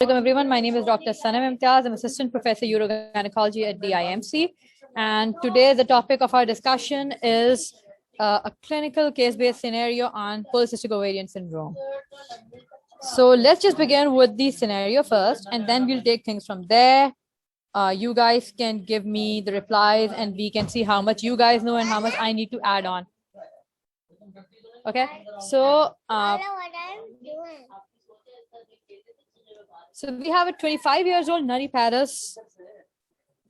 Welcome everyone. My name is Dr. Sanam Imtiaz. I'm Assistant Professor Urogynecology at DIMC. And today the topic of our discussion is a clinical case-based scenario on polycystic ovarian syndrome. So let's just begin with the scenario first, and then we'll take things from there. You guys can give me the replies and we can see how much you guys know and how much I need to add on. Okay, so we have a 25 years old nulliparous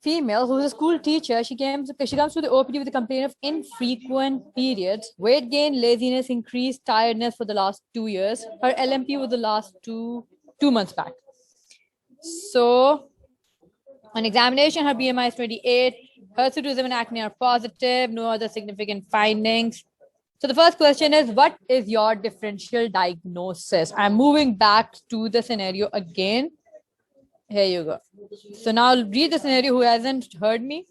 female who's a school teacher. She comes to the OPD with a complaint of infrequent periods, weight gain, laziness, increased tiredness for the last 2 years. Her LMP was the last two months back. So on examination, her BMI is 28, hirsutism and acne are positive, no other significant findings. So the first question is, what is your differential diagnosis? I'm moving back to the scenario again. Here you go. So now I'll read the scenario who hasn't heard me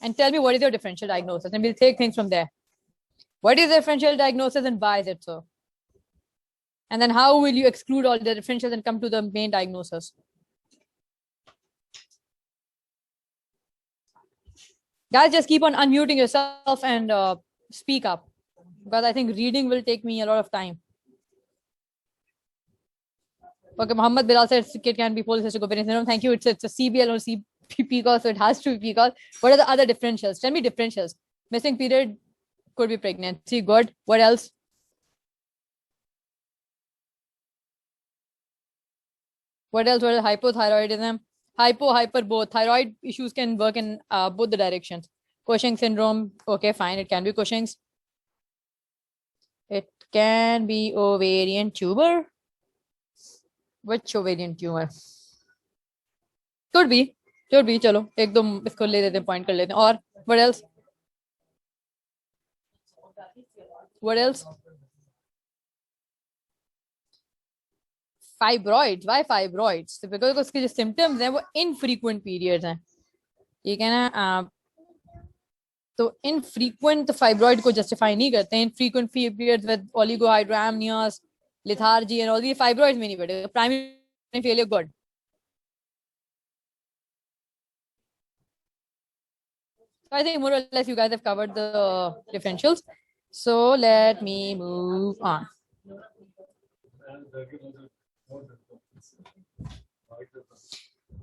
and tell me what is your differential diagnosis, and we'll take things from there. What is the differential diagnosis and why is it so? And then how will you exclude all the differentials and come to the main diagnosis? Guys, just keep on unmuting yourself and speak up, because I think reading will take me a lot of time. Okay, Muhammad Bilal said it can be polycystic ovarian syndrome. Thank you. It's a CBL or CPP call, so it has to be PCOS. What are the other differentials? Tell me differentials. Missing period could be pregnancy. Good. What else? What else? What is hypothyroidism? Hyper, both. Thyroid issues can work in both the directions. Cushing syndrome. Okay, fine. It can be Cushing's. It can be ovarian tumor. Which ovarian tumor? Could be. चलो एक दो इसको ले लेते हैं, point कर लेते हैं. और what else? What else? Fibroids. Why fibroids? Because उसके जो symptoms हैं वो infrequent periods हैं. ठीक है ना? तो infrequent fibroid को justify नहीं करते हैं. Infrequent periods with oligohydramnios, lethargy and all these fibroids में नहीं पड़ेगा. Primary failure, good. So I think more or less you guys have covered the differentials. So let me move on.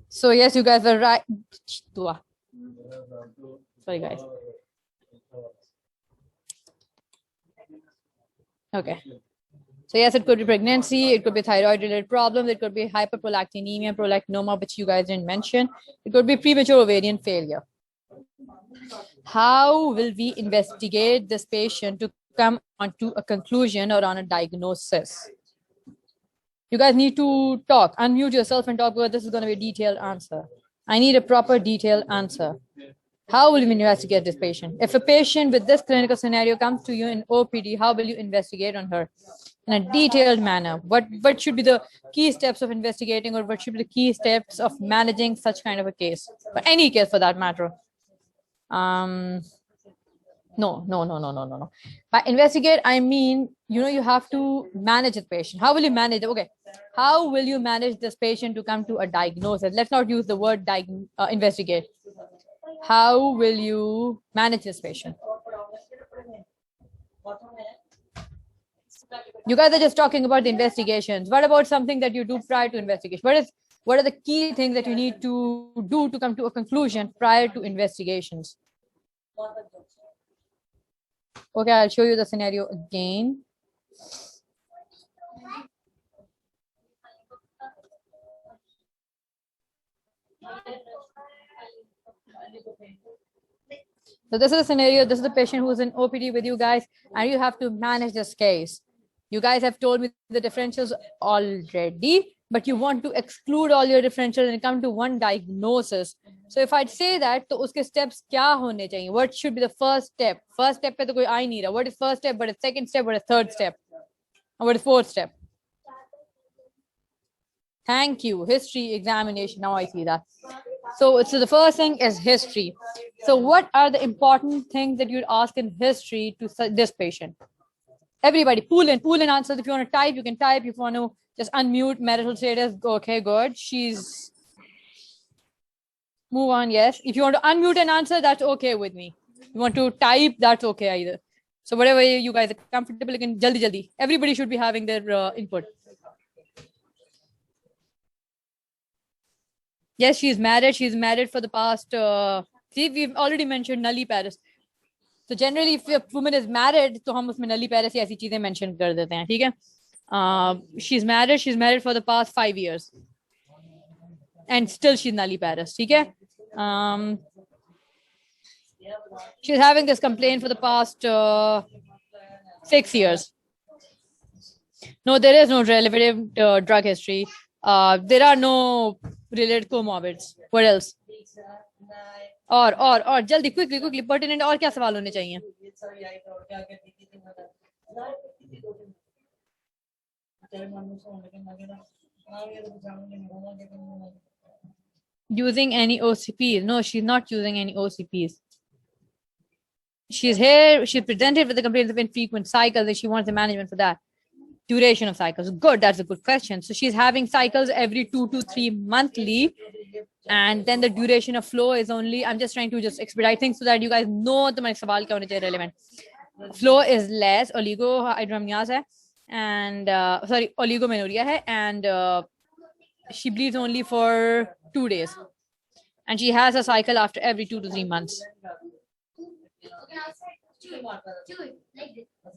So yes, you guys are right. Sorry guys. Okay. So yes, it could be pregnancy, it could be thyroid-related problems, it could be hyperprolactinemia, prolactinoma, which you guys didn't mention. It could be premature ovarian failure. How will we investigate this patient to come onto a conclusion or on a diagnosis? You guys need to talk. Unmute yourself and talk, because this is going to be a detailed answer. I need a proper detailed answer. How will you investigate this patient? If a patient with this clinical scenario comes to you in OPD, how will you investigate on her in a detailed manner? What should be the key steps of investigating, or what should be the key steps of managing such kind of a case, or any case for that matter? No. By investigate, I mean, you have to manage the patient. How will you manage it? Okay. How will you manage this patient to come to a diagnosis? Let's not use the word investigate. How will you manage this patient? You guys are just talking about the investigations. What about something that you do prior to investigation? What are the key things that you need to do to come to a conclusion prior to investigations? Okay, I'll show you the scenario again. So this is a scenario. This is the patient who's in OPD with you guys, and you have to manage this case. You guys have told me the differentials already, but you want to exclude all your differentials and come to one diagnosis. So if I'd say that, तो उसके steps क्या होने चाहिए? What should be the first step? First step पे तो कोई आ ही नहीं रहा. What is first step? What is second step? What is third step? And what is fourth step? Thank you. History examination. Now I see that. So the first thing is history. So what are the important things that you'd ask in history to this patient? Everybody, pool in answers. If you want to type, you can type. If you want to Just unmute marital status. Okay, good. She's move on. Yes. If you want to unmute and answer, that's okay with me. You want to type, that's okay either. So whatever you guys are comfortable, you can jaldi. Everybody should be having their input. Yes, she's married. She's married for the past. See, we've already mentioned nulliparous. So generally, if a woman is married, तो हम उसमें nulliparous ऐसी चीजें mention कर देते हैं, ठीक है? She's married. She's married for the past 5 years, and still she's nulliparous, ठीक है? She's having this complaint for the past 6 years. No, there is no relevant drug history. There are no related comorbids. What else? और जल्दी quickly pertinent और क्या सवाल होने चाहिए? Using any OCPs? No, she's not using any OCPs. She's here. She's presented with the complaints of infrequent cycles, and she wants the management for that. Duration of cycles. Good. That's a good question. So she's having cycles every 2 to 3 monthly, and then the duration of flow is only. I'm just trying to just expedite things so that you guys know the सवाल क्या होने चाहिए relevant. Flow is less. Oligohydramnios है, and sorry, oligomenorrhea है, and she bleeds only for 2 days, and she has a cycle after every 2 to 3 months.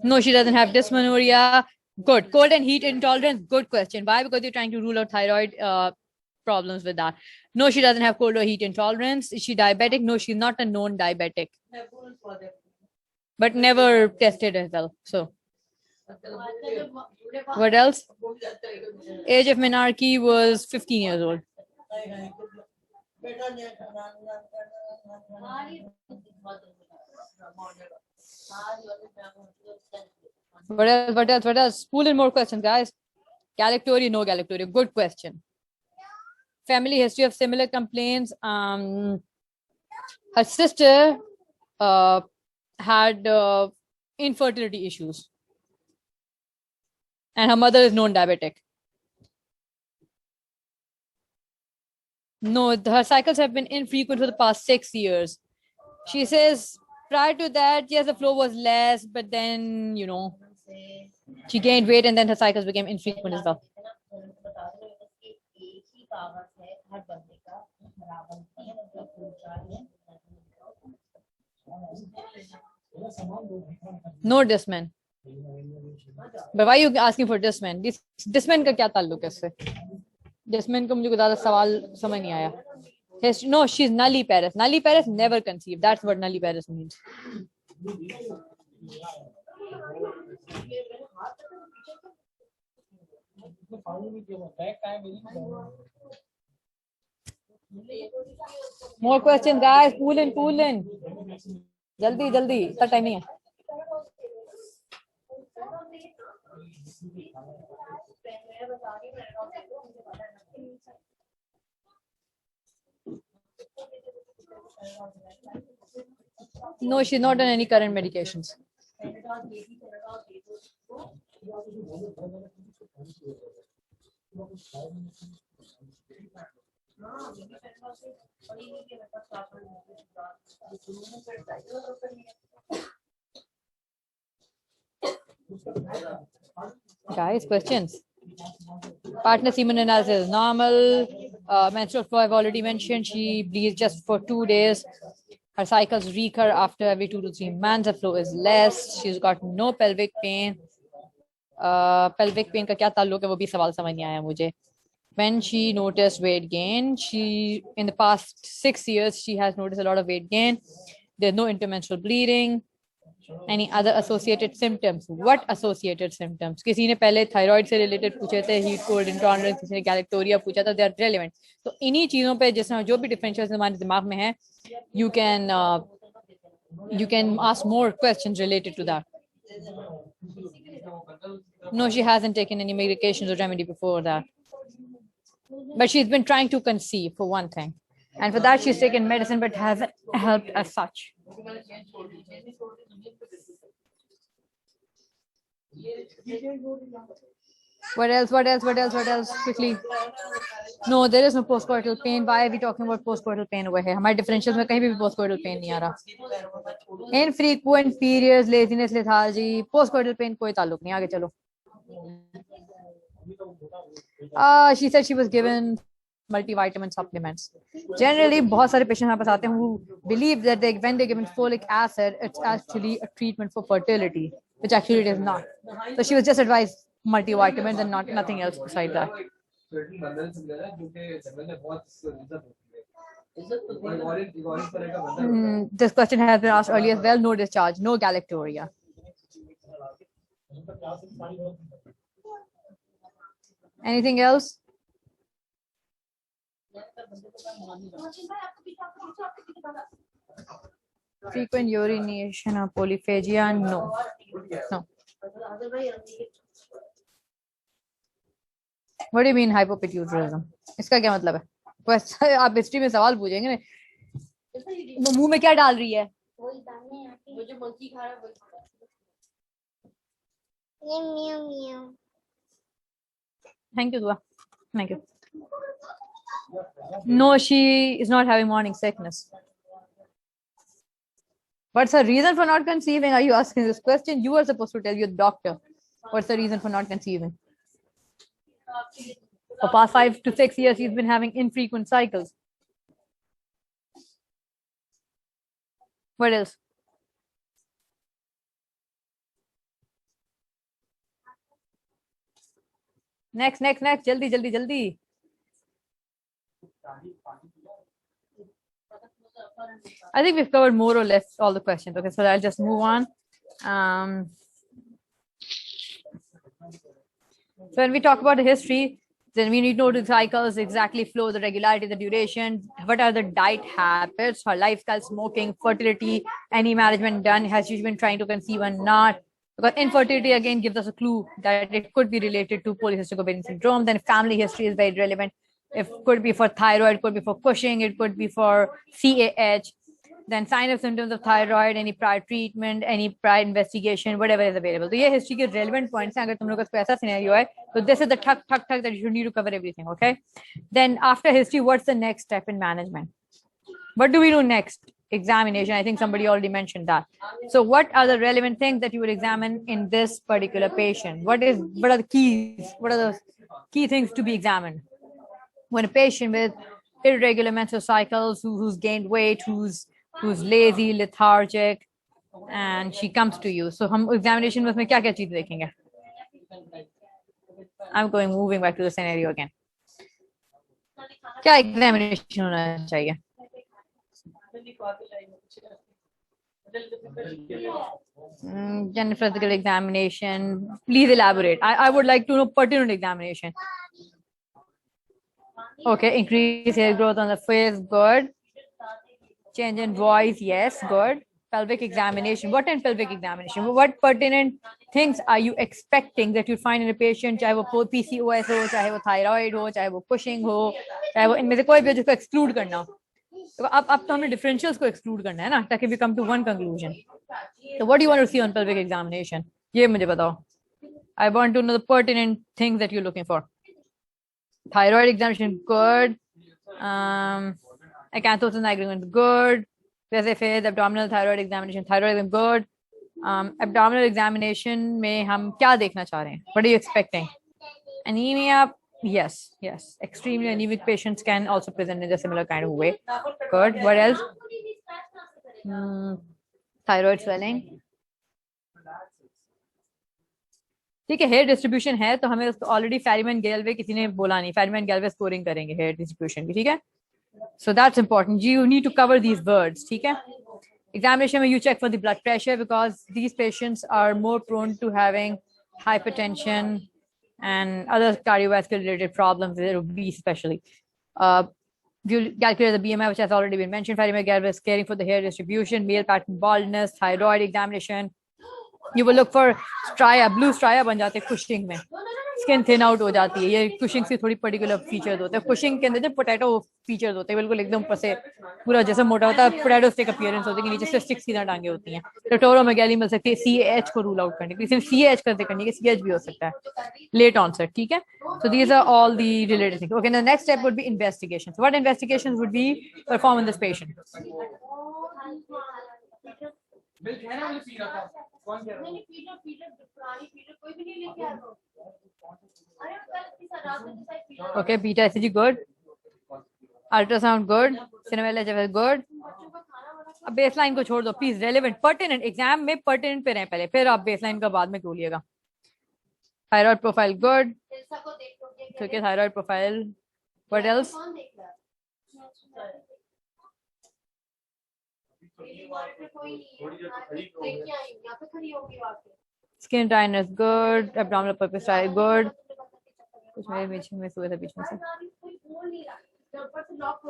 No, she doesn't have dysmenorrhea. Good. Cold and heat intolerance. Good question. Why? Because you're trying to rule out thyroid problems with that. No, she doesn't have cold or heat intolerance. Is she diabetic? No, she's not a known diabetic. But never tested as well. So, what else? Age of menarche was 15 years old. What else? Pull in more questions, guys. Galactoria, no galactoria. Good question. Family history of similar complaints. Her sister had infertility issues, and her mother is known diabetic. No, her cycles have been infrequent for the past 6 years. She says prior to that, yes, the flow was less, but then, she gained weight and then her cycles became infrequent as well. No Discman. But why are you asking for Discman? Discman का क्या ताल्लुक है इससे? Discman को मुझे ज़्यादा सवाल समझ नहीं आया. No, she's nulliparous. Nulliparous never conceived. That's what nulliparous means. More questions, guys. Pull in. Jaldi. इतना time नहीं है. No, she's not on any current medications. Guys, questions? Partner semen analysis is normal. Menstrual flow I've already mentioned. She bleeds just for 2 days. Her cycles recur after every 2 to 3 months. Her flow is less. She's got no pelvic pain. Pelvic pain का क्या ताल्लुक है वो भी सवाल समझ नहीं आया मुझे. When she noticed weight gain, in the past 6 years, she has noticed a lot of weight gain. There's no intermenstrual bleeding. Any other associated symptoms? What associated symptoms? किसी ने पहले thyroid से related पूछे थे, heat cold intolerance, किसी ने galactoria पूछा था. They are relevant. तो इन्हीं चीजों पे जिसमें जो भी differentials हमारे दिमाग में है, you can ask more questions related to that. No, she hasn't taken any medications or remedy before that. But she's been trying to conceive for one thing. And for that, she's taken medicine, but hasn't helped as such. What else? What else? What else? What else? Quickly. No, there is no postcoital pain. Why are we talking about postcoital pain over here? हमारे differentials में कहीं भी postcoital pain नहीं आ रहा. Infrequent periods, laziness, lethargy, postcoital pain कोई ताल्लुक नहीं. आगे चलो. She said she was given multivitamin supplements. Generally, बहुत सारे patients हमारे पास आते हैं who believe that when they're given folic acid, it's actually a treatment for fertility, which actually it is not. So she was just advised multivitamins and nothing else beside that. This question has been asked earlier as well. No discharge, no galactoria. Anything else? Frequent urination or polyphagia? No. No. What do you mean hypopituitarism? इसका क्या मतलब है? बस आप history में सवाल पूछेंगे ना, वो मुंह में क्या डाल रही है? Thank you, Dua. Thank you. No, she is not having morning sickness. What's the reason for not conceiving? Are you asking this question? You are supposed to tell your doctor. What's the reason for not conceiving? For past 5 to 6 years, she's been having infrequent cycles. What else? Next. Jaldi. I think we've covered more or less all the questions. Okay, so I'll just move on. So when we talk about the history, then we need to know the cycles, exactly flow, the regularity, the duration, what are the diet habits, her lifestyle, smoking, fertility, any management done, has she been trying to conceive or not? Because infertility again gives us a clue that it could be related to polycystic ovarian syndrome. Then family history is very relevant. It could be for thyroid, could be for Cushing, it could be for CAH. Then sign of symptoms of thyroid, any prior treatment, any prior investigation, whatever is available. So, ये history के relevant points हैं. अगर तुम लोगों का ऐसा scenario है, so this is the tuck that you should need to cover everything. Okay. Then after history, what's the next step in management? What do we do next? Examination. I think somebody already mentioned that. So, what are the relevant things that you would examine in this particular patient? What are the keys? What are the key things to be examined? When a patient with irregular menstrual cycles, who's gained weight, who's lazy, lethargic, and she comes to you. So, हम examination में उसमें क्या चीज़ देखेंगे? I'm moving back to the scenario again. क्या examination होना चाहिए? General physical examination. Please elaborate. I would like to know pertinent examination. Okay, increase hair growth on the face, good. Change in voice, yes, good. Pelvic examination. What in pelvic examination? What pertinent things are you expecting that you find in a patient? चाहे वो PCOS हो, चाहे वो thyroid हो, चाहे वो Cushing हो, चाहे वो इनमें से कोई भी हो जिसको exclude करना हो. तो अब तो हमें differentials को exclude करना है ना, ताकि we come to one conclusion. So what do you want to see on pelvic examination? ये मुझे बताओ. I want to know the pertinent things that you're looking for. Thyroid examination, good. Acanthosis nigricans, good. Vessel phase, abdominal thyroid examination, thyroid good. Abdominal examination में हम क्या देखना चाह रहे हैं? What are you expecting? Anemia, yes. Extremely anemic patients can also present in a similar kind of way. Good. What else? Thyroid swelling. ठीक है, hair distribution है तो हमें उसको ऑलरेडी फेरिमन गैल्वे किसी ने बोला नहीं, फेरिमन गैल्वे स्कोरिंग करेंगे हेयर डिस्ट्रीब्यूशन की, ठीक है. So that's important. You need to cover these words, ठीक है. Examination में you check for the blood pressure because these patients are more prone to having hypertension and other cardiovascular related problems, obese especially. You calculate the BMI, which has already been mentioned. Ferimel Galvez caring for the hair distribution, male pattern baldness, thyroid examination. You will look for stria, blue stria ban jate Cushing mein. Skin thin out हो जाती है, ये Cushing से थोड़ी particular features होते हैं। Cushing के अंदर जो पोटैटो फीचर्स होते हैं बिल्कुल एकदम ऊपर से पूरा जैसे मोटा होता है, पोटैटो स्टिक अपीयरेंस होती है, नीचे से स्टिक सीधा टांगे होती हैं। तो टोरोमेगाली मिल सकती है CAH को रूल आउट करने के लिए, सिर्फ CAH करते करने के CH भी हो सकता है, लेट ऑनसेट, ठीक है। So these are all the related things. Okay, the next step would be investigations. What investigations would be performed in this patient? Okay, beta ECG good, ultrasound good, cinema level good. अब baseline को छोड़ दो please, relevant pertinent, exam में pertinent पे रहें पहले, फिर आप बेसलाइन का बाद में खोलिएगा। थायराइड प्रोफाइल गुड, ठीक है, thyroid profile, what else? Skin dryness good, abdominal purpose good, कुछ मेरे बीच में हुए थे बीच में से,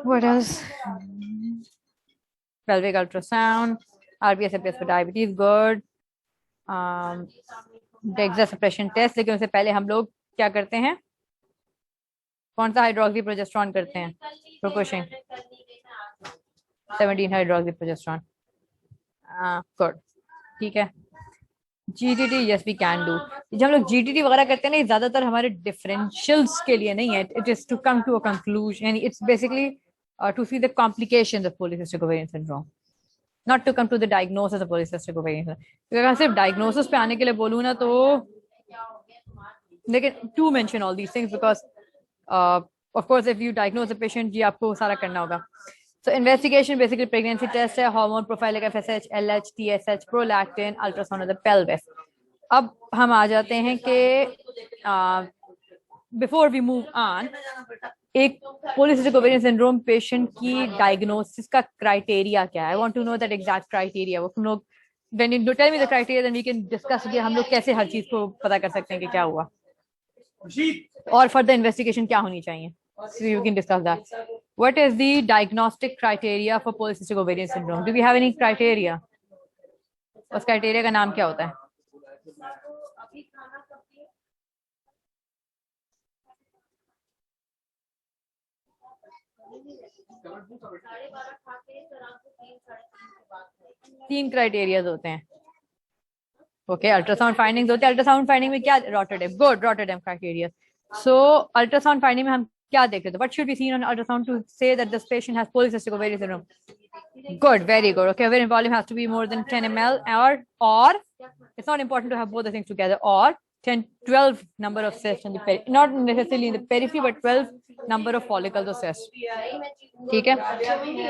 what else? pelvic ultrasound, RBS FBS for diabetes good, DEXA suppression test, लेकिन उससे पहले हम लोग क्या करते हैं, कौन सा हाइड्रोक्सी प्रोजेस्टेरॉन करते हैं? प्रोपोशिंग 17 हाइड्रोक्सी प्रोजेस्टेरॉन, गुड, ठीक है। GTT yes we can do। जब हम लोग GTT वगैरह करते हैं ना, ज्यादातर हमारे डिफरेंशियल्स के लिए नहीं है, it is to come to a conclusion, it's basically to see the complications of polycystic ovarian syndrome, not to come to the diagnosis of polycystic ovarian syndrome। अगर मैं सिर्फ diagnosis पे आने के लिए बोलूँ ना तो, लेकिन to mention all these things because of course if you diagnose a patient, ये आपको सारा करना होगा। So investigation basically pregnancy test है, hormone profile like FSH, LH, TSH, prolactin, ultrasound of the pelvis। अब हम आ जाते हैं कि before we move on, एक पॉलीसिस्टिक ओवेरियन सिंड्रोम पेशेंट की डायग्नोसिस का क्राइटेरिया क्या है? I want to know that exact criteria. वो हम लोग when you tell me the criteria then we can discuss कि हम लोग कैसे हर चीज को पता कर सकते हैं कि क्या हुआ और फर्दर इन्वेस्टिगेशन क्या होनी चाहिए। So you can discuss that. What is the diagnostic criteria for polycystic ovarian syndrome? Do we have any criteria? उस क्राइटेरिया का नाम क्या होता है? तीन क्राइटेरियाज होते हैं। ओके, अल्ट्रासाउंड फाइंडिंग्स होते हैं। अल्ट्रासाउंड फाइंडिंग में क्या? Rotterdam, good, Rotterdam criteria. So ultrasound finding में हम क्या देखते थे? What should be seen on ultrasound to say that this patient has polycystic ovarian syndrome? Good, very good. Okay, ovarian volume has to be more than 10 ml, or it's not important to have both the things together, or 12 number of cysts in the periphery, not necessarily in the periphery, but 12 number of follicles or cysts. Okay,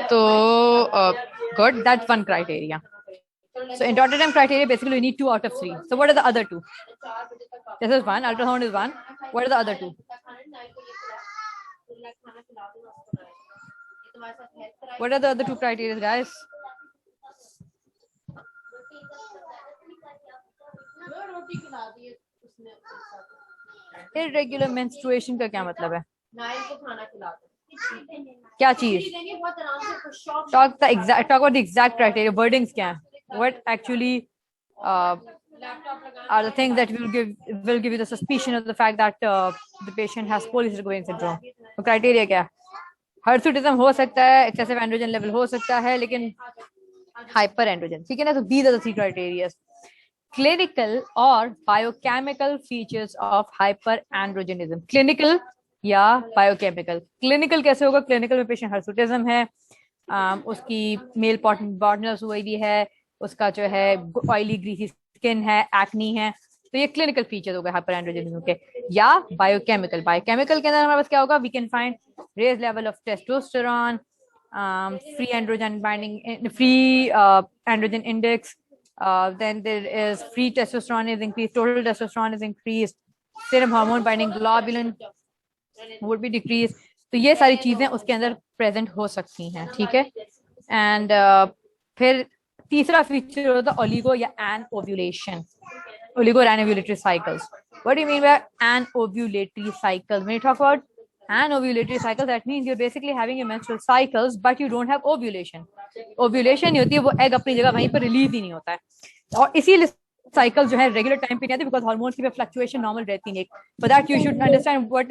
so good, that's one criteria. So in Rotterdam criteria, basically we need 2 out of 3. So what are the other 2? This is one, ultrasound is one. What are the other 2? What are the other 2 criteria, guys? Irregular menstruation का क्या मतलब है? क्या चीज? Talk about the exact criteria. Wordings क्या है? What actually are the things that will give you the suspicion of the fact that the patient has polycystic ovarian syndrome? तो criteria क्या है? हर्सुटिज्म हो सकता है, एक्सेसिव एंड्रोजन लेवल हो सकता है, लेकिन हाइपर एंड्रोजन, ठीक है ना? तो these are the 3 criteria. Clinical और biochemical features of hyperandrogenism, clinical या बायोकेमिकल। क्लिनिकल कैसे होगा? क्लिनिकल में पेशेंट हर्सुटिज्म है, उसकी मेल पार्टनर्स हुई भी है, उसका जो है ऑयली ग्रीसी स्किन है, एक्नी है, तो ये क्लिनिकल फीचर हो गए हाइपर एंड्रोजनिज्म के। या बायोकेमिकल, बायोकेमिकल के अंदर हमारे पास क्या होगा? We can find raised level of testosterone, free androgen binding, free androgen index, then there is free testosterone is increased, total testosterone is increased, serum hormone binding globulin would be decreased। तो ये सारी चीजें उसके अंदर present हो सकती हैं, ठीक है। एंड फिर तीसरा फीचर होता है ओलिगो या एन ओव्यूलेशन, ओलिगो और anovulatory cycles. What do you mean by anovulatory cycle? When you talk about anovulatory cycle, that means you're basically having your menstrual cycles but you don't have ovulation। ovulation नहीं होती है, वो egg अपनी जगह वहीं पर release ही नहीं होता है। और इसीलिए cycles जो है regular time पे कहते हैं because hormones की भी fluctuation normal रहती है. For that you should understand what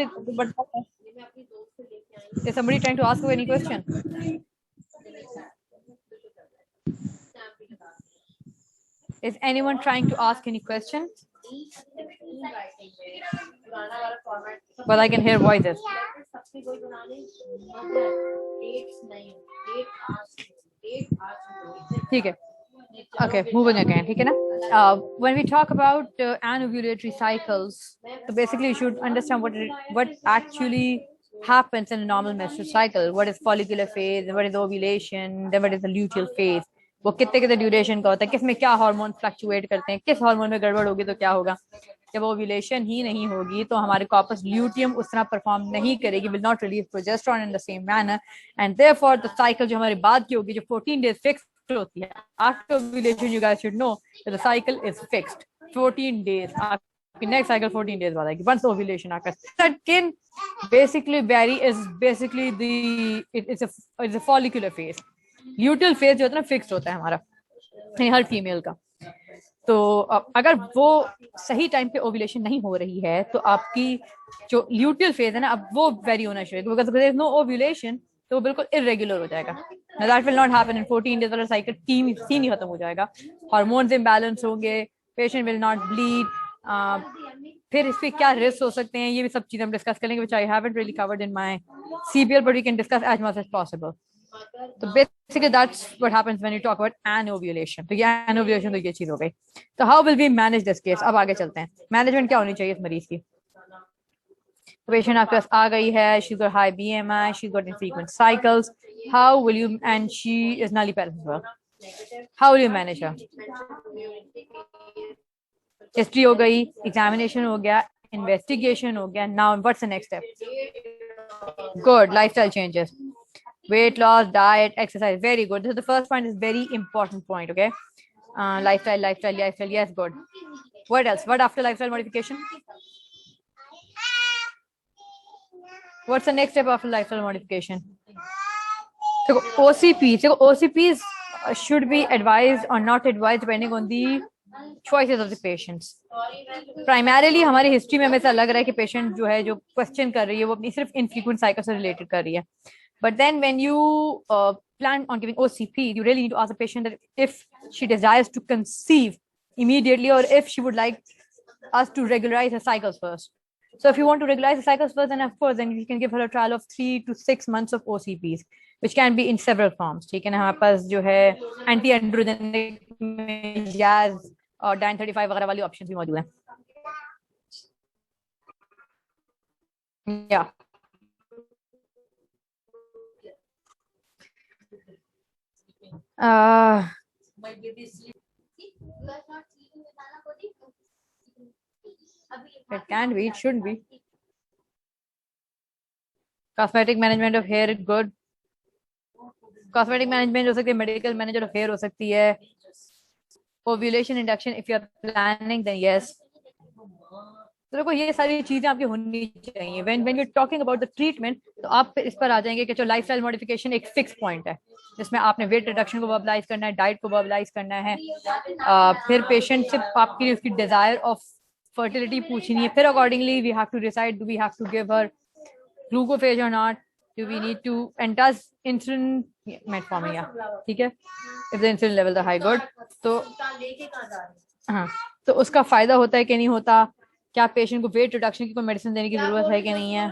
is somebody trying to ask you any question? Is anyone trying to ask any questions? But I can hear voices. ठीक है. Okay, moving again. ठीक है ना? When we talk about anovulatory cycles, so basically you should understand what actually happens in a normal menstrual cycle. What is follicular phase, what is ovulation, then what is the luteal phase. वो कितने कितने duration का होता है, किस में क्या hormone fluctuate करते हैं, किस हार्मोन में गड़बड़ होगी तो क्या होगा. जब ओव्यूलेशन ही नहीं होगी तो हमारे कॉर्पस ल्यूटियम उस तरह परफॉर्म नहीं करेगी, will not release progesterone in the same manner, and therefore the cycle जो हमारे बाद की होगी जो 14 डेज फिक्स होती है. After ovulation you guys should know that the cycle is fixed 14 days. आपकी नेक्स्ट साइकिल 14 डेज बाद आएगी वंस ओव्यूलेशन आकर. Second basically vary is basically it's a follicular phase. Luteal phase जो होता है ना फिक्स होता है हमारा हर फीमेल का. तो अगर वो सही टाइम पे ओव्यूलेशन नहीं हो रही है तो आपकी जो ल्यूटियल फेज है ना अब वो वेरी होना शुरू होगा. Because there is no ovulation तो वो बिल्कुल इरेगुलर हो जाएगा. That will not happen in 14 days वाला साइकिल सीन ही खत्म हो जाएगा. हार्मोन्स इम्बैलेंस होंगे, पेशेंट विल नॉट ब्लीड. फिर इस पे क्या रिस्क हो सकते हैं ये भी सब चीजें हम डिस्कस करेंगे which I haven't really covered in my CBL but we can discuss as much as possible. तो basically that's what happens when you talk about anovulation. तो ये एनोव्यूलेशन तो ये चीज हो गई. तो how will we manage this case. अब आगे चलते हैं. मैनेजमेंट क्या होनी चाहिए इस मरीज की. पेशेंट आपके पास आ गई है, she got high BMI, she got infrequent cycles. How will you and she is nulliparous as well. How will you manage her. History हो गई, एग्जामिनेशन हो गया, इन्वेस्टिगेशन हो गया. Now what's the next step. Good. Lifestyle changes, weight loss, diet, exercise. Very good. This is the first point, is very important point. Okay. Lifestyle. Yes, good. What else? What after lifestyle modification? What's the next step after lifestyle modification? So OCPs should be advised or not advised depending on the choices of the patients. Primarily हमारी history में हमें ऐसा लग रहा है कि patient जो है जो क्वेश्चन कर रही है वो अपनी सिर्फ इनफ्रीक्वेंट साइकिल से रिलेटेड कर रही है. But then when you plan on giving OCP, you really need to ask the patient that if she desires to conceive immediately or if she would like us to regularize her cycles first. So if you want to regularize the cycles first, then of course, then you can give her a trial of 3 to 6 months of OCPs, which can be in several forms. ठीक है ना. हमारे पास जो है anti androgenic, jazz और dine 35 वगैरह वाली option भी मौजूद हैं. या it can be, it shouldn't be. Cosmetic management of hair, good. Cosmetic management हो सकती है, medical management of hair हो सकती है. Ovulation induction if you are planning, then yes. तो देखो ये सारी चीजें आपकी होनी चाहिए. when you're talking about the treatment तो आप इस पर आ जाएंगे कि जो लाइफस्टाइल मॉडिफिकेशन एक फिक्स पॉइंट है जिसमें आपने वेट रिडक्शन को वर्बलाइज करना है, डाइट को वर्बलाइज करना है. फिर पेशेंट से आपकी उसकी डिजायर ऑफ फर्टिलिटी पूछनी है. फिर accordingly we have to decide do we have to give her Glucophage और not, do we need to and does insulin metformin. ठीक है, if the insulin level the high, good. तो हाँ, तो उसका फायदा होता है कि नहीं होता. क्या पेशेंट को वेट रिडक्शन की कोई मेडिसिन देने की जरूरत है कि नहीं है.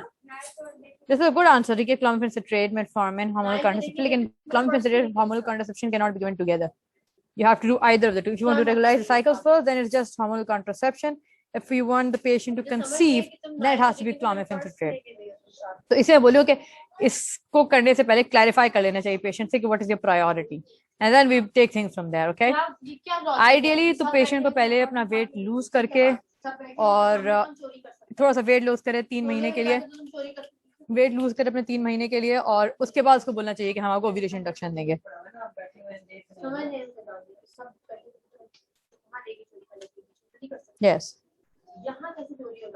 This is a good answer. ठीक है, clomiphene citrate, metformin, hormonal contraception. लेकिन clomiphene citrate, hormonal contraception can not be given together. You have to do either of the two. If you want to regularize the cycles first, then it's just hormonal contraception. If you want the patient to conceive, then it has to be clomiphene citrate. तो इसे बोलियो कि इसको करने से पहले clarify कर लेना चाहिए पेशेंट से कि what is your priority, and then we take things from there. Okay, ideally तो पेशेंट को पहले अपना वेट लूज करके और थोड़ा सा वेट लूज करे 3 महीने के लिए, वेट लूज करे अपने 3 महीने के लिए, और उसके बाद उसको बोलना चाहिए कि हम आपको ओव्यूलेशन इंडक्शन देंगे. Yes.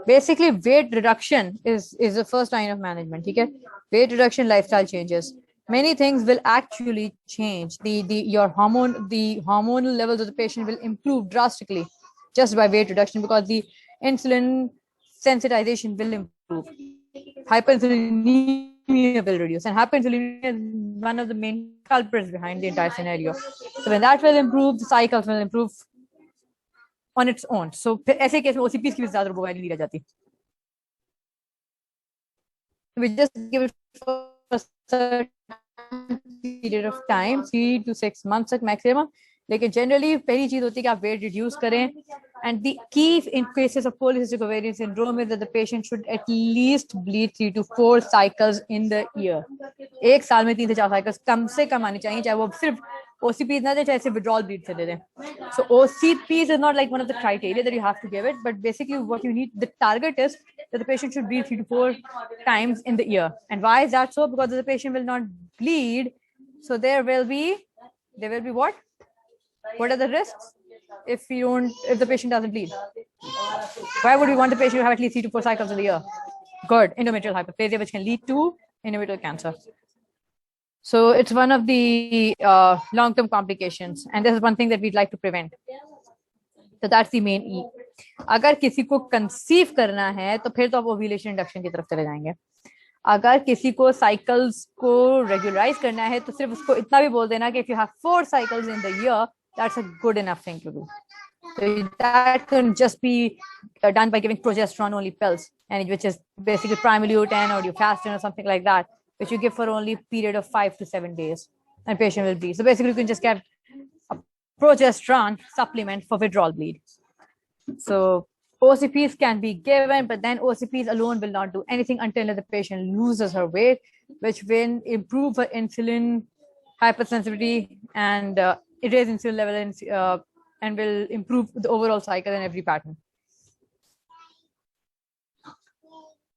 Basically, weight reduction is the first line of management. ठीक है, weight reduction, lifestyle changes. Many things will actually change. The hormonal levels of the patient will improve drastically. just by weight reduction, because the insulin sensitization will improve. Hyperinsulinemia will reduce, and hyperinsulinemia is one of the main culprits behind the entire scenario. So when that will improve, the cycles will improve on its own. So ऐसे case में OCPs की भी ज़्यादा रोबोवैली नहीं रह जाती. We just give it for a certain period of time, 3 to 6 months तक maximum. लेकिन generally पहली चीज होती है कि आप weight reduce करें. And the key in cases of polycystic ovarian syndrome is that the patient should at least bleed 3 to 4 cycles in the year. एक साल में 3 से 4 cycles कम से कम आनी चाहिए, चाहे वो सिर्फ OCPs ना दे, चाहे सिर्फ withdrawal bleed से दे दें. So OCPs is not like one of the criteria that you have to give it, but basically what you need, the target is that the patient should bleed 3 to 4 times in the year. And why is that so? Because the patient will not bleed, so there will be what? What are the risks if the patient doesn't bleed? Why would we want the patient to have at least 3 to 4 cycles in the year? Good, endometrial hyperplasia, which can lead to endometrial cancer. So it's one of the long-term complications, and this is one thing that we'd like to prevent. So that's the main E. अगर किसी को conceive करना है तो फिर तो आप ovulation induction की तरफ चले जाएंगे. अगर किसी को cycles को regularize करना है तो सिर्फ उसको इतना भी बोल देना कि if you have 4 cycles in the year, that's a good enough thing to do. So that can just be done by giving progesterone only pills, and which is basically Primolutin or Duphaston or something like that, which you give for only a period of 5 to 7 days, and patient will bleed. So basically, you can just get a progesterone supplement for withdrawal bleed. So OCPs can be given, but then OCPs alone will not do anything until the patient loses her weight, which will improve her insulin hypersensitivity and raise insulin level and will improve the overall cycle and every pattern.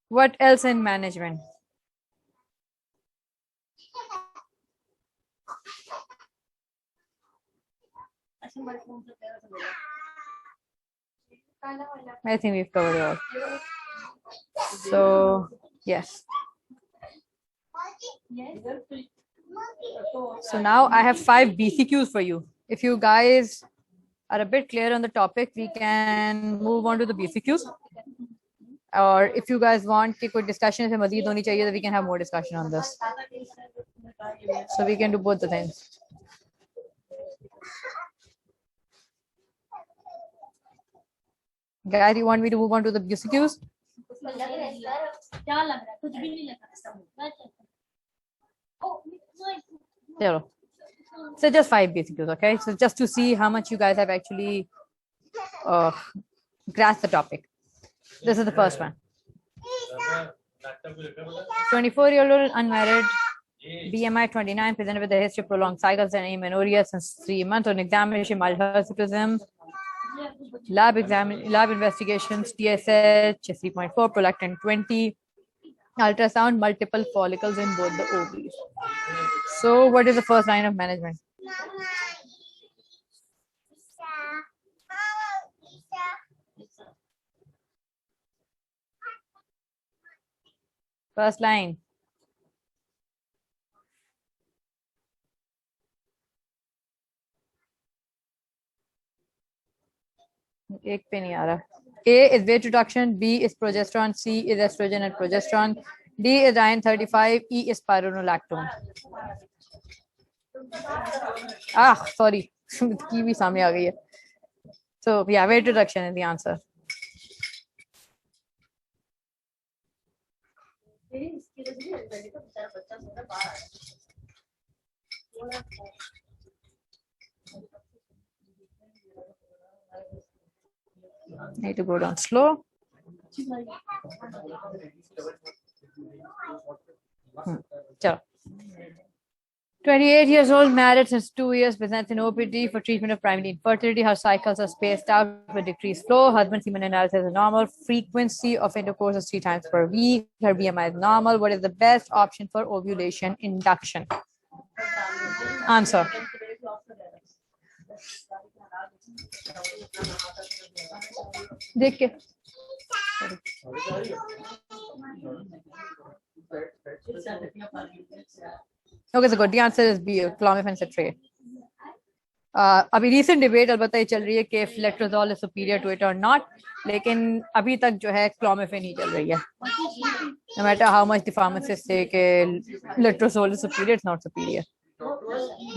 What else in management? I think we've covered it all. So, yes. So now I have 5 BCQs for you. If you guys are a bit clear on the topic, we can move on to the BCQs. Or if you guys want to discussion, then we can have more discussion on this. So we can do both the things. Guys, you want me to move on to the BCQs? So just 5 BCQs, okay? So just to see how much you guys have actually grasped the topic. This is the first one. 24-year-old unmarried, BMI 29, presented with a history of prolonged cycles and amenorrhea since 3 months. On examination, mild hirsutism, lab investigations, TSH 3.4, prolactin 20, ultrasound, multiple follicles in both the ovaries. So what is the first line of management? First line. एक पे नहीं आ रहा. A is weight reduction, B is progesterone, C is estrogen and progesterone, D is iron 35, E is spironolactone. Sorry. की भी सामने आ गई है. So yeah, weight reduction is the answer. Need to go down slow. Chalo. 28 years old, married since 2 years, presents in OPD for treatment of primary infertility. Her cycles are spaced out with decreased flow. Husband semen analysis is normal. Frequency of intercourse is 3 times per week. Her BMI is normal. What is the best option for ovulation induction? Answer. देख के. Okay, so good. The answer is B, clomiphene citrate. अभी recent debate अलबत्ता ये चल रही है कि if letrozole is superior to it or not, लेकिन अभी तक जो है क्लोमिफेन ही चल रही है. No matter how much the pharmacists say कि letrozole is superior, it's not superior.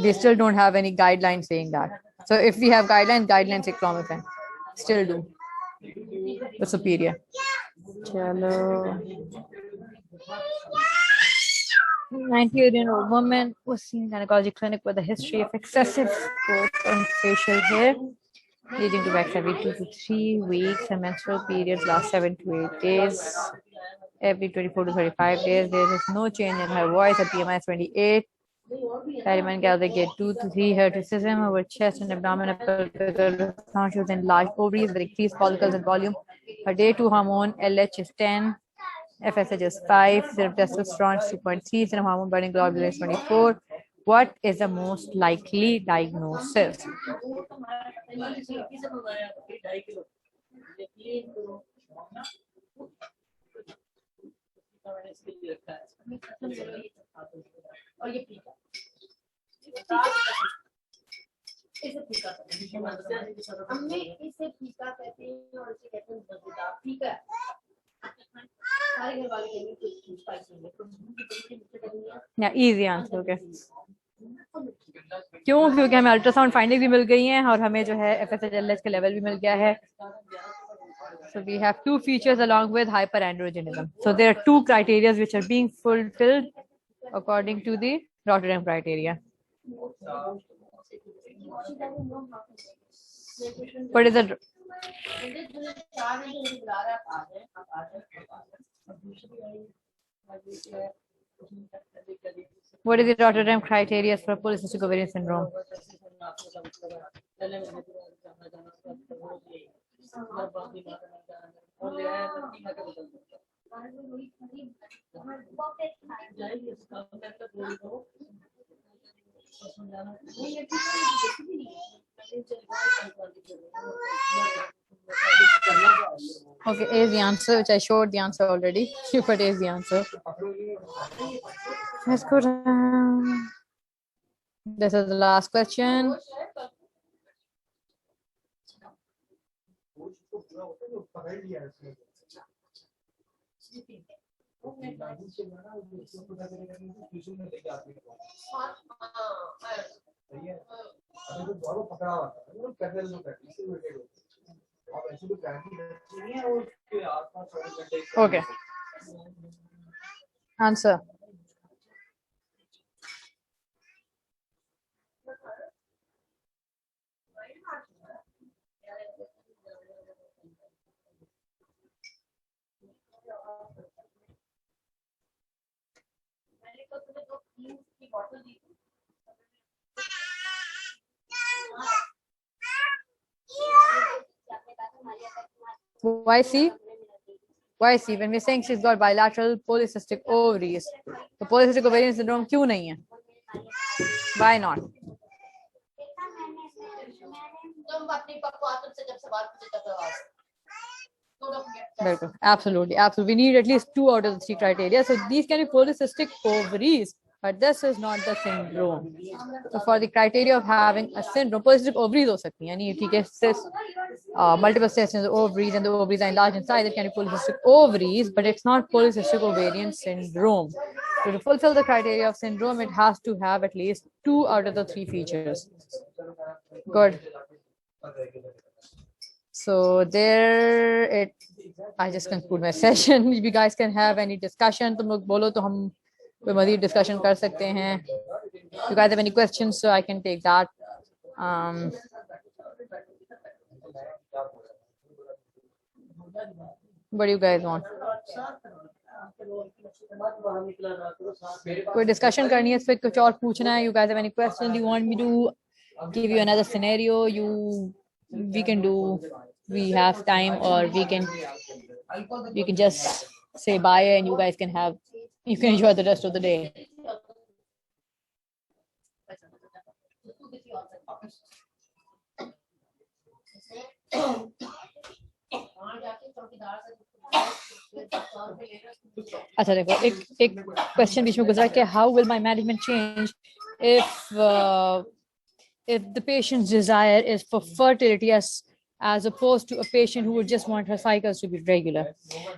They still don't have any guidelines saying that. So if we have guidelines say clomiphene. Still do. But superior. Chalo. 90-year-old woman was seen in gynecology clinic with a history of excessive growth on facial hair, leading to wax every 2 to 3 weeks. Her menstrual periods last 7 to 8 days. Every 24 to 35 days, there is no change in her voice. Her BMI is 28. Periman get 2 to 3 hirsutism over chest and abdomen. She was enlarged ovaries with increased follicles and volume. Her day 2 hormone LH is 10. FSH is 5, serum testosterone is 2.3, serum hormone binding globulin is 24. What is the most likely diagnosis? Yeah, easy answer. Okay. क्यों? क्योंकि हमें ultrasound finding भी मिल गई हैं और हमें जो है FSH-LH का लेवल भी मिल गया है. So we have two features along with hyperandrogenism. So there are two criteria which are being fulfilled according to the Rotterdam criteria. What is it? What is the Rotterdam criteria for polycystic ovarian syndrome? Okay, A is the answer, which I showed the answer already. But A is the answer. Let's go down. This is the last question. Okay. Answer. Why C? Why C? When we're saying she's got bilateral polycystic ovaries, the polycystic ovarian syndrome क्यों नहीं है? Why not? Absolutely, absolutely. We need at least 2 out of the 3 criteria. So these can be polycystic ovaries, but this is not the syndrome. So for the criteria of having a syndrome, polycystic ovaries हो सकती हैं. यानी ठीक है, cyst, multiple cysts in the ovaries, and the ovaries are enlarged in size. It can be polycystic ovaries, but it's not polycystic ovarian syndrome. So to fulfill the criteria of syndrome, it has to have at least 2 out of the 3 features. Good. So there it. I just conclude my session. If you guys can have any discussion, तुम लोग बोलो तो हम कोई मज़ीद discussion कर सकते हैं. If you guys have any questions, so I can take that. What do you guys want? कोई discussion करनी है, फिर कुछ और पूछना है? You guys have any questions? You want me to give you another scenario? We can do. We have time, or we can just say bye, and you guys can enjoy the rest of the day. अच्छा देखो, एक question बीच में गुजरा कि how will my management change if if the patient's desire is for fertility as opposed to a patient who would just want her cycles to be regular.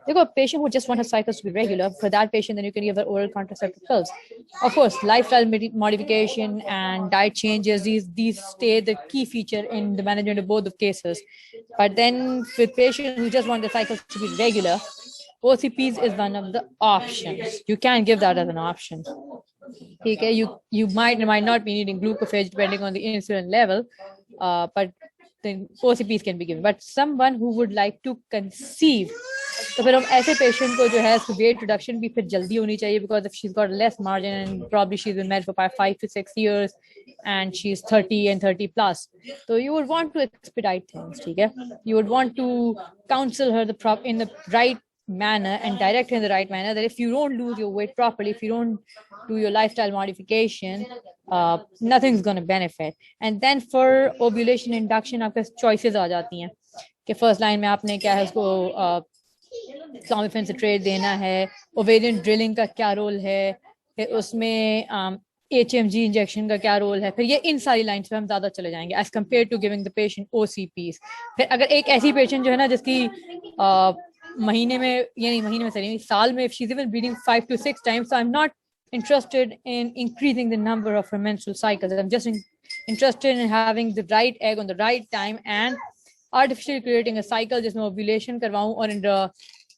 If a patient who just want her cycles to be regular, for that patient, then you can give her oral contraceptive pills. Of course, lifestyle modification and diet changes, these stay the key feature in the management of both of cases. But then with patients who just want the cycles to be regular, OCPs is one of the options. You can give that as an option. Okay, you might or might not be needing glucophage depending on the insulin level, but then OCPs can be given. But someone who would like to conceive, तो फिर हम ऐसे patient को जो है weight reduction भी फिर जल्दी होनी चाहिए, because if she's got less margin and probably she's been married for 5 to 6 years and she's 30 and 30 plus, so you would want to expedite things. ठीक है, you would want to counsel her in the right manner and direct her in the right manner, that if you don't lose your weight properly, if you don't do your lifestyle modification, nothing's going to benefit. And then for ovulation induction आपके choices आ जाती हैं कि first line में आपने क्या है उसको clomiphene citrate देना है, ओवेरियन ड्रिलिंग का क्या रोल है, फिर उसमें HMG इंजेक्शन का क्या रोल है, फिर ये इन सारी लाइंस पे हम ज्यादा चले जाएंगे as compared to giving the patient OCPs. फिर अगर एक ऐसी पेशेंट जो है ना जिसकी महीने में, ये नहीं महीने में सही साल में, if she's even bleeding 5 to 6 times, so I'm not interested in increasing the number of her menstrual cycles. I'm just interested in having the right egg on the right time and artificially creating a cycle जिसमें ovulation करवाऊं, और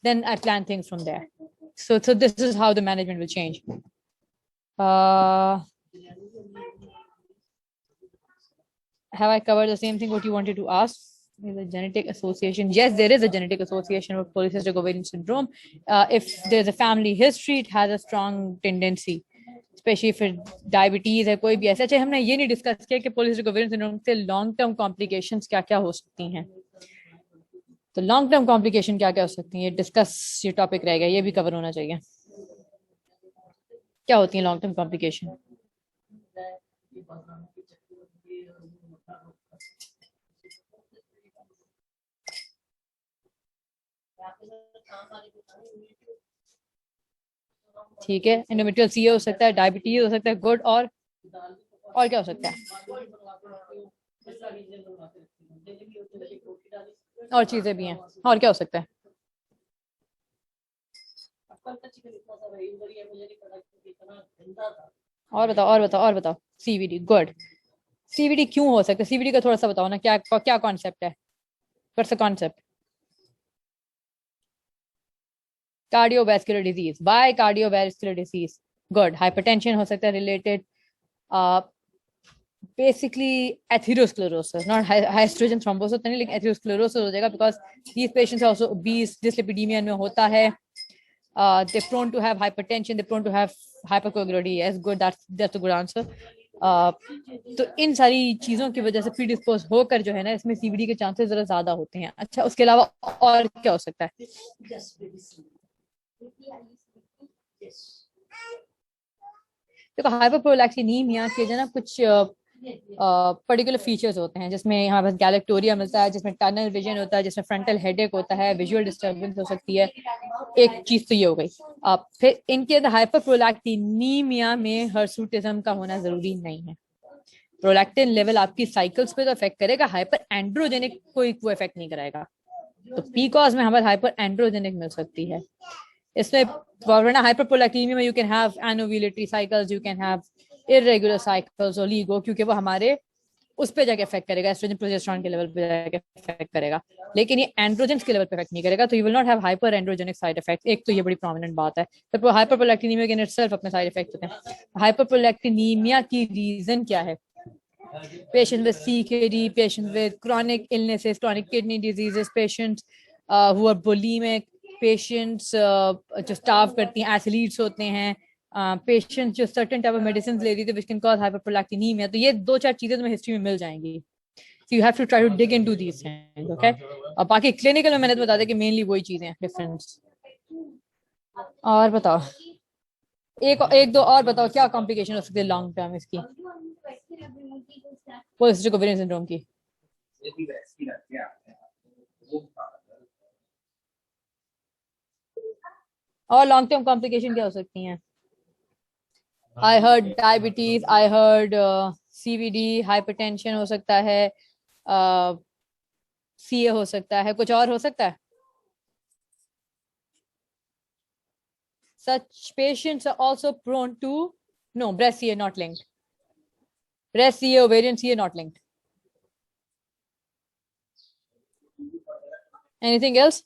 then I plan things from there. So this is how the management will change. Have I covered the same thing what you wanted to ask? Is a genetic association? Yes, there is a genetic association with polycystic ovarian syndrome. If there's a family history, it has a strong tendency, especially if diabetes है कोई भी ऐसा. अच्छा, हमने ये नहीं discuss किया कि polycystic ovarian syndrome से लॉन्ग टर्म कॉम्प्लिकेशंस क्या क्या हो सकती हैं. तो लॉन्ग टर्म कॉम्प्लिकेशन क्या क्या हो सकती हैं, डिस्कस ये टॉपिक रहेगा, ये भी कवर होना चाहिए. क्या होती है लॉन्ग टर्म कॉम्प्लिकेशन? ठीक है, एंडोमेट्रियल सी हो सकता है, डायबिटीज हो सकता है, गुड, और क्या हो सकता है, और चीजें भी हैं, और क्या हो सकता है? और बताओ. CVD, good. CVD क्यों हो सकता है? CVD का थोड़ा सा बताओ ना, क्या कॉन्सेप्ट है? What's the concept? Cardiovascular disease. Why cardiovascular disease? Good. Hypertension हो सकता है related. Basically atherosclerosis, not hydrogen thrombosis नहीं, लेकिन atherosclerosis हो जाएगा because these patients are also obese. dyslipidemia में होता है. They're prone to have hypertension. They're prone to have hypercoagulability. Yes, good. That's a good answer. तो इन सारी चीजों की वजह से प्रीडिस्पोज होकर जो है ना, इसमें CVD के चांसेस जरा ज्यादा होते हैं. अच्छा, उसके अलावा और क्या हो सकता है? देखो, हाइपरप्रोलैक्टिनीमिया के जो ना कुछ पर्टिकुलर फीचर्स होते हैं, जिसमें हमारे पास गैलेक्टोरिया मिलता है, जिसमें टनल विजन होता है, जिसमें फ्रंटल हेडेक होता है, विजुअल डिस्टर्बेंस हो सकती है. एक चीज तो ये हो गई. फिर इनके अंदर हाइपरप्रोलैक्टिनीमिया में हर्सुटिज्म का होना जरूरी नहीं है. प्रोलैक्टिन लेवल आपकी साइकिल्स पे तो इफेक्ट करेगा, हाइपर एंड्रोजेनिक कोई इफेक्ट नहीं कराएगा. तो पीकॉज में हमारे हाइपर एंड्रोजेनिक मिल सकती है. इसमें वरना हाइपरप्रोलैक्टिनिया में you can have anovulatory cycles, you can have irregular cycles और लीगो, क्योंकि वो हमारे उस पे जाके इफेक्ट करेगा, एस्ट्रोजन प्रोजेस्टेरोन के लेवल पे जाके इफेक्ट करेगा, लेकिन ये एंड्रोजेंस के लेवल पे इफेक्ट नहीं करेगा. तो you will not have hyper androgenic side effect. एक तो ये बड़ी प्रोमिनेंट बात है. तो हाइपरप्रोलैक्टिनिमिया के इन इटसेल्फ अपने साइड इफेक्ट होते हैं. हाइपरप्रोलैक्टिनिमिया की रीजन क्या है? Patients with CKD, patients with chronic illnesses, chronic kidney diseases, patients who are bulimic, patients जो starve करती हैं, athletes होते हैं, patients जो certain type of medicines ले रही थी which can cause hyperprolactinemia. तो ये 2-4 चीजें तुम्हें हिस्ट्री में मिल जाएंगी. So you have to try to dig into these things, okay? और बाकी क्लिनिकल में मैंने तो बता दिया कि मेनली वही चीजें हैं, डिफरेंस. और बताओ, एक दो और बताओ, क्या कॉम्प्लिकेशन हो सकती है लॉन्ग टर्म इसकी, पॉलीसिस्टिक ओवेरियन सिंड्रोम की? और लॉन्ग टर्म कॉम्प्लिकेशन क्या हो सकती हैं? I heard diabetes, I heard CVD, hypertension हो सकता है, CA हो सकता है, कुछ और हो सकता है. Such patients are also prone to, no, breast CA not linked. Breast CA, ovarian CA not linked. Anything else?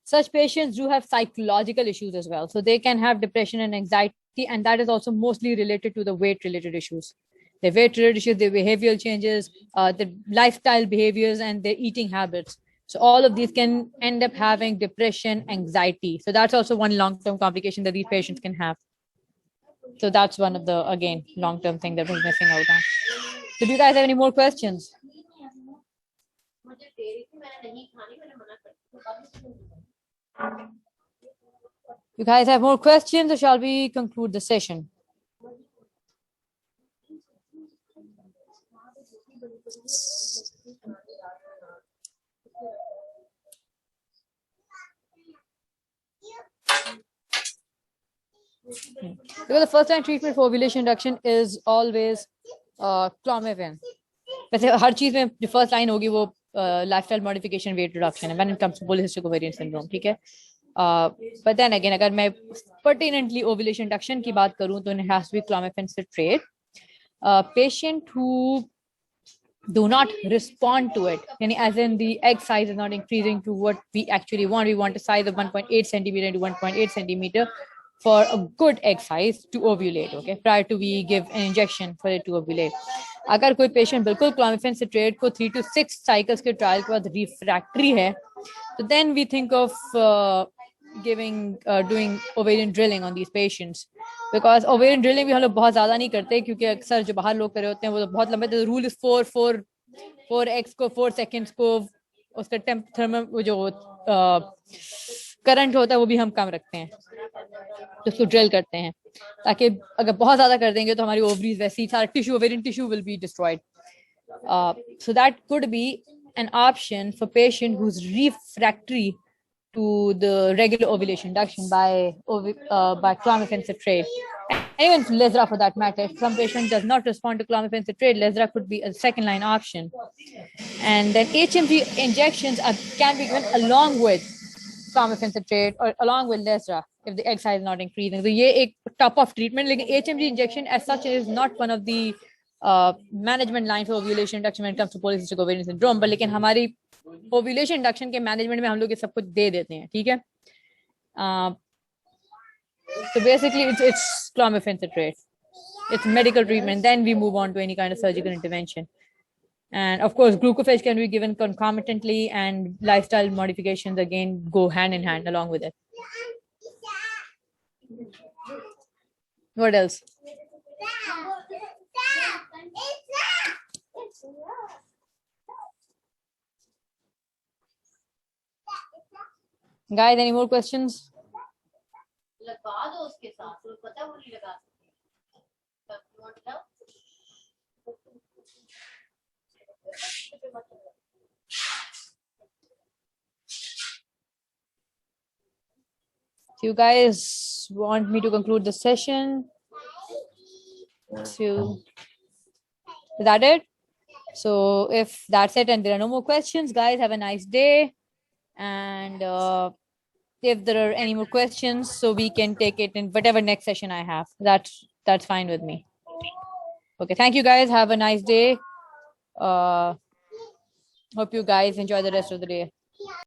Such patients do have psychological issues as well. So they can have depression and anxiety, and that is also mostly related to the weight related issues. The weight related issues, the behavioral changes, the lifestyle behaviors, and their eating habits. So all of these can end up having depression, anxiety. So that's also one long-term complication that these patients can have. So that's one of the, again, long-term thing that we're missing out on. So do you guys have any more questions? You guys have more questions, or shall we conclude the session? Because the first line treatment for ovulation induction is always clomiphene. वैसे हर चीज में जो first line होगी वो lifestyle modification weight reduction है when it comes to polycystic ovarian syndrome. ठीक है. But then again अगर मैं पर्टिनेंटली ओव्यूलेशन इंडक्शन की बात करूं तो it has to be clomiphene citrate. Patient who do not respond to it, as in the egg size is not increasing to what we actually want. We want a size of 1.8 centimeter into 1.8 centimeter for a good egg size to ovulate, okay, prior to we give an injection for it to ovulate. अगर कोई patient बिल्कुल clomiphene citrate को 3 to 6 cycles के trial के बाद refractory है, तो then we think of doing ovarian drilling on these patients, because ovarian drilling भी हम लोग बहुत ज्यादा नहीं करते क्योंकि अक्सर जो बाहर लोग कर रहे होते हैं वो बहुत लंबे. तो रूल इज 4x को 4 seconds को उसका थर्मल जो करंट होता है वो भी हम कम रखते हैं, तो उसको ड्रिल करते हैं ताकि अगर बहुत ज्यादा कर देंगे तो हमारी ओवरीज वैसे ही सारा tissue, ovarian tissue will be destroyed. So that could be an option for patient who's refractory to the regular ovulation induction by clomiphene citrate. Even Lezra for that matter. If some patient does not respond to clomiphene citrate, Lezra could be a second line option. And then HMG injections can be given along with clomiphene citrate or along with Lezra if the egg size is not increasing. So ये एक top of treatment. लेकिन HMG injection as such is not one of the management lines for ovulation induction when it comes to polycystic ovarian syndrome. but लेकिन हमारी ovulation induction के management में हम लोग ये सब कुछ दे देते हैं. ठीक है. So basically it's clomiphene citrate. It's medical treatment. Then we move on to any kind of surgical intervention. And of course, glucophage can be given concomitantly, and lifestyle modifications again go hand in hand along with it. What else? Guys, any more questions? Do you guys want me to conclude the session? So, is that it? So if that's it and there are no more questions, guys, have a nice day. And if there are any more questions, so we can take it in whatever next session I have. That's fine with me. Okay, thank you guys. Have a nice day. Hope you guys enjoy the rest of the day.